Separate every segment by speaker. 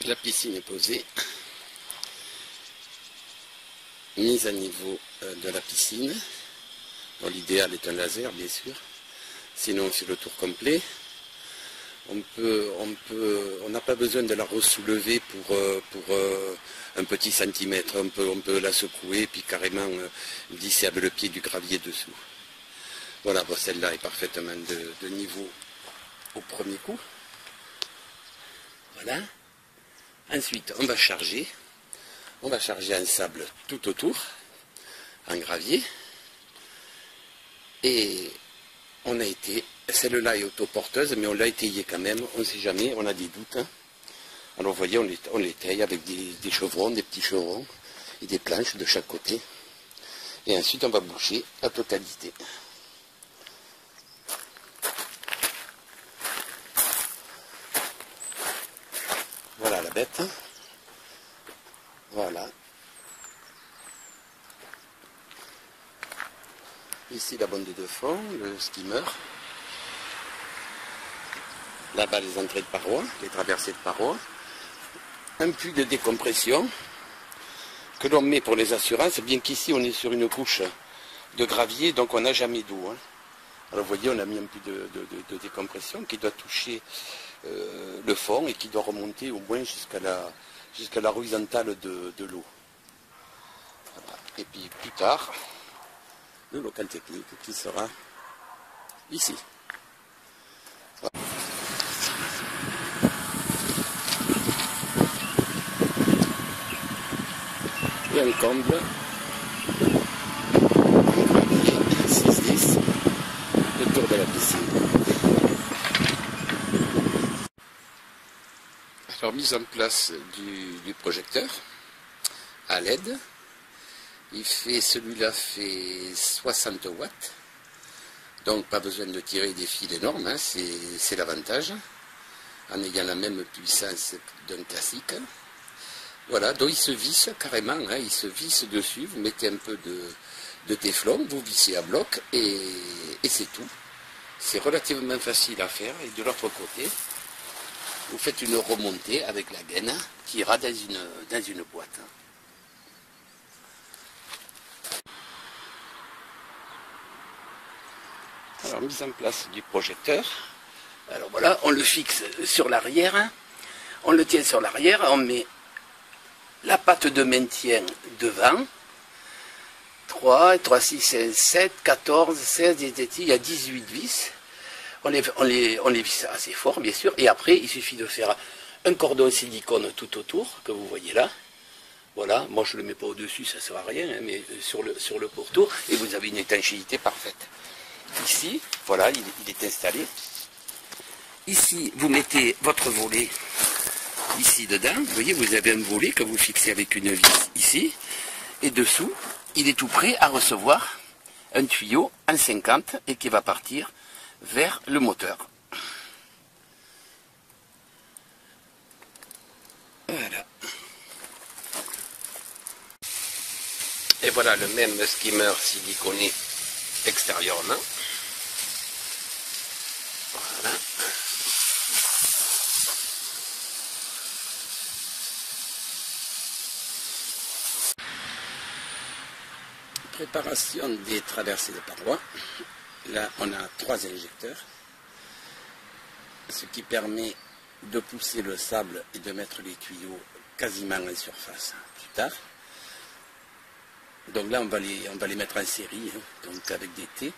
Speaker 1: La piscine est posée. Mise à niveau de la piscine. Bon, l'idéal est un laser, bien sûr. Sinon, c'est le tour complet. On n'a pas besoin de la ressoulever pour un petit centimètre. On peut la secouer puis carrément glisser avec le pied du gravier dessous. Voilà, bon, celle-là est parfaitement de niveau au premier coup. Voilà. Ensuite, on va charger. On va charger un sable tout autour, en gravier. Et on a été, celle-là est autoporteuse, mais on l'a étayée quand même, on ne sait jamais, on a des doutes. Hein. Alors vous voyez, on l'étaye avec des chevrons, des petits chevrons, et des planches de chaque côté. Et ensuite, on va boucher la totalité. Voilà la bête. Voilà. Ici la bande de fond, le skimmer. Là-bas les entrées de parois, les traversées de parois. Un puits de décompression que l'on met pour les assurances, bien qu'ici on est sur une couche de gravier, donc on n'a jamais d'eau. Hein. Alors vous voyez, on a mis un puits de décompression qui doit toucher le fond et qui doit remonter au moins jusqu'à la horizontale de l'eau. Voilà. Et puis plus tard, le local technique qui sera ici. Voilà. Et un comble 6-10, le tour de la piscine. Alors mise en place du projecteur à LED. Celui-là fait 60 watts, donc pas besoin de tirer des fils énormes, hein, c'est l'avantage, en ayant la même puissance d'un classique. Voilà, donc il se visse carrément, hein, il se visse dessus, vous mettez un peu de téflon, vous vissez à bloc et c'est tout. C'est relativement facile à faire et de l'autre côté, vous faites une remontée avec la gaine qui ira dans une boîte. Alors, mise en place du projecteur. Alors voilà, on le fixe sur l'arrière. On le tient sur l'arrière. On met la patte de maintien devant. 3, 6, 16, 7, 14, 16, il y a 18 vis. On les visse assez fort, bien sûr. Et après, il suffit de faire un cordon silicone tout autour, que vous voyez là. Voilà, moi je ne le mets pas au-dessus, ça ne sert à rien, hein, mais sur le pourtour. Et vous avez une étanchéité parfaite. Ici, voilà, il est installé. Ici, vous mettez votre volet ici dedans. Vous voyez, vous avez un volet que vous fixez avec une vis ici. Et dessous, il est tout prêt à recevoir un tuyau en 50 et qui va partir vers le moteur. Voilà. Et voilà le même skimmer siliconé extérieurement. Voilà. Préparation des traversées de parois. Là, on a 3 injecteurs, ce qui permet de pousser le sable et de mettre les tuyaux quasiment en surface plus tard. Donc là, on va les mettre en série, hein, donc avec des T.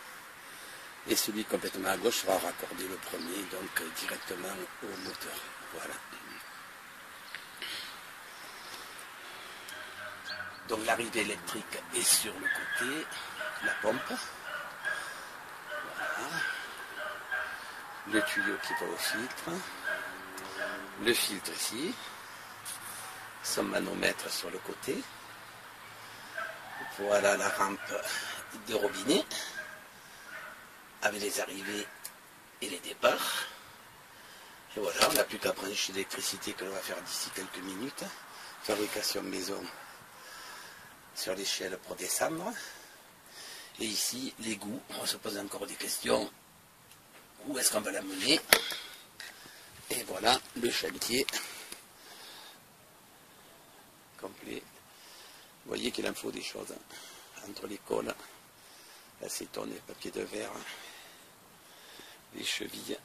Speaker 1: Et celui complètement à gauche sera raccordé le premier, donc directement au moteur. Voilà. Donc l'arrivée électrique est sur le côté, la pompe. Voilà. Le tuyau qui va au filtre. Le filtre ici. Son manomètre sur le côté. Voilà la rampe de robinet avec les arrivées et les départs. Et voilà, on n'a plus qu'à brancher l'électricité que l'on va faire d'ici quelques minutes. Fabrication maison sur l'échelle pour descendre. Et ici, l'égout. On se pose encore des questions. Où est-ce qu'on va l'amener? Et voilà le chantier complet. Vous voyez qu'il en faut des choses entre les cols, l'acétone et le papier de verre, les chevilles.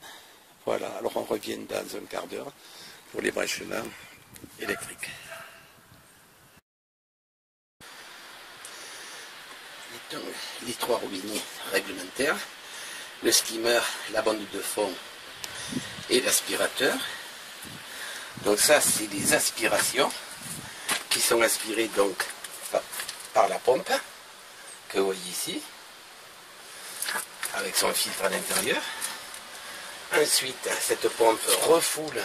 Speaker 1: Voilà, alors on revient dans un quart d'heure pour les branchements électriques. Les 3 robinets réglementaires, le skimmer, la bande de fond et l'aspirateur. Donc ça, c'est les aspirations qui sont aspirées donc par la pompe que vous voyez ici, avec son filtre à l'intérieur. Ensuite, cette pompe refoule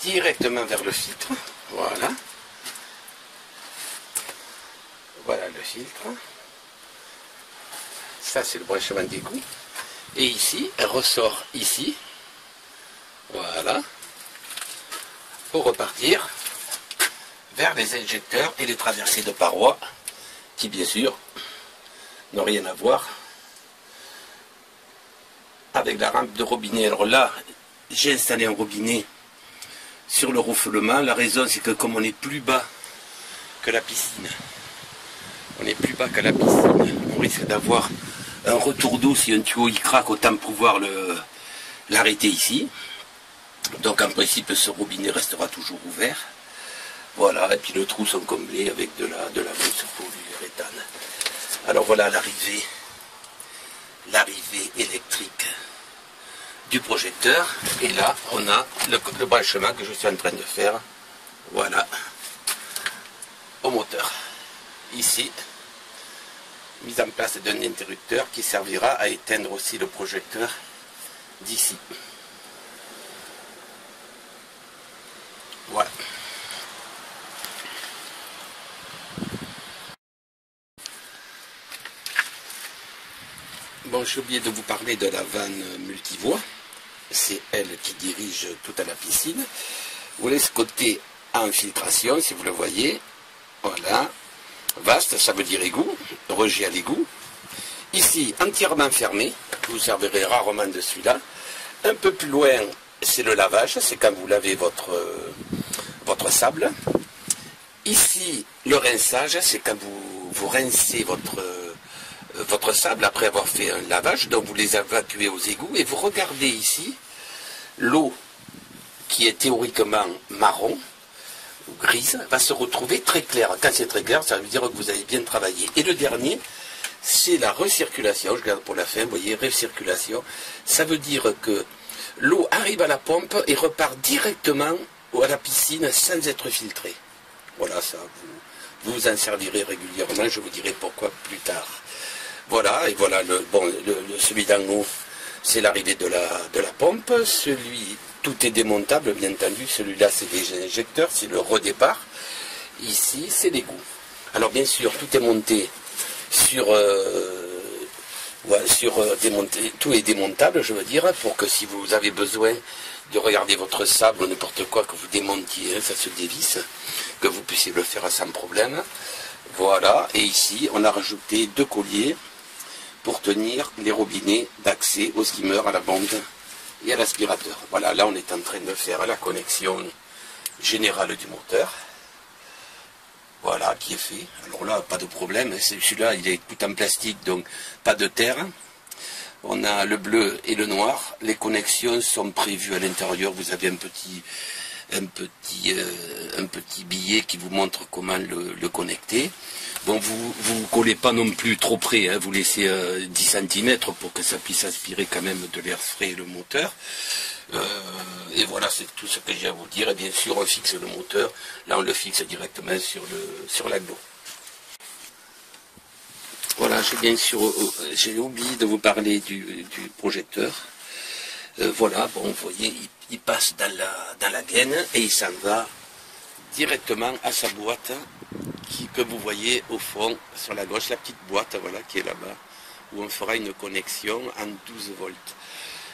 Speaker 1: directement vers le filtre. Voilà. Voilà le filtre. Ça, c'est le branchement d'égout. Et ici, elle ressort ici. Voilà. Pour repartir vers les injecteurs et les traversées de parois qui, bien sûr, n'ont rien à voir avec la rampe de robinet. Alors là, j'ai installé un robinet sur le refoulement. La raison, c'est que comme on est plus bas que la piscine, on risque d'avoir un retour d'eau. Si un tuyau il craque, autant pouvoir l'arrêter ici. Donc en principe, ce robinet restera toujours ouvert. Voilà, et puis les trous sont comblés avec de la mousse polyuréthane. Alors voilà l'arrivée électrique du projecteur. Et là, on a le branchement que je suis en train de faire. Voilà, au moteur. Ici, mise en place d'un interrupteur qui servira à éteindre aussi le projecteur d'ici. Voilà. Bon, j'ai oublié de vous parler de la vanne multivoie. C'est elle qui dirige tout à la piscine. Vous voyez ce côté infiltration, si vous le voyez. Voilà. Vaste, ça veut dire égout. Rejet à l'égout. Ici, entièrement fermé. Vous servirez rarement de celui-là. Un peu plus loin, c'est le lavage. C'est quand vous lavez votre sable. Ici, le rinçage, c'est quand vous rincez votre sable après avoir fait un lavage, donc vous les évacuez aux égouts et vous regardez ici l'eau qui est théoriquement marron ou grise va se retrouver très claire. Quand c'est très clair, ça veut dire que vous avez bien travaillé. Et le dernier, c'est la recirculation. Je garde pour la fin, vous voyez, recirculation. Ça veut dire que l'eau arrive à la pompe et repart directement à la piscine sans être filtrée. Voilà, ça, vous en servirez régulièrement, je vous dirai pourquoi plus tard. Voilà, et voilà, celui d'en haut, c'est l'arrivée de la pompe. Celui, tout est démontable, bien entendu. Celui-là, c'est les injecteurs, c'est le redépart. Ici, c'est l'égout. Alors, bien sûr, tout est monté démonté, tout est démontable, je veux dire, pour que si vous avez besoin de regarder votre sable ou n'importe quoi, que vous démontiez, ça se dévisse, que vous puissiez le faire sans problème. Voilà, et ici, on a rajouté 2 colliers pour tenir les robinets d'accès au skimmer, à la bombe et à l'aspirateur. Voilà, là on est en train de faire la connexion générale du moteur. Voilà, qui est fait. Alors là, pas de problème, celui-là il est tout en plastique, donc pas de terre. On a le bleu et le noir. Les connexions sont prévues à l'intérieur. Vous avez un petit billet qui vous montre comment le connecter. Bon, vous collez pas non plus trop près, hein, vous laissez 10 cm pour que ça puisse aspirer quand même de l'air frais le moteur. Et voilà, c'est tout ce que j'ai à vous dire. Et bien sûr, on fixe le moteur. Là, on le fixe directement sur l'agneau. Voilà, j'ai oublié de vous parler du projecteur. Voilà, bon, vous voyez, il passe dans la gaine et il s'en va directement à sa boîte que vous voyez au fond sur la gauche, la petite boîte voilà, qui est là-bas, où on fera une connexion en 12 volts.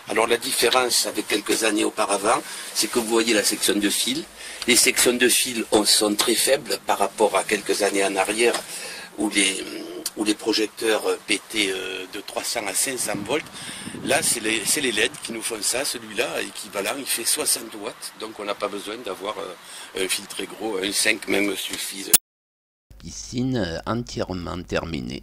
Speaker 1: Alors la différence avec quelques années auparavant, c'est que vous voyez la section de fil. Les sections de fil sont très faibles par rapport à quelques années en arrière où ou les projecteurs PT de 300 à 500 volts. Là, c'est les LED qui nous font ça. Celui-là, équivalent, il fait 60 watts. Donc on n'a pas besoin d'avoir un fil très gros. Un 5 même suffit. Piscine entièrement terminée.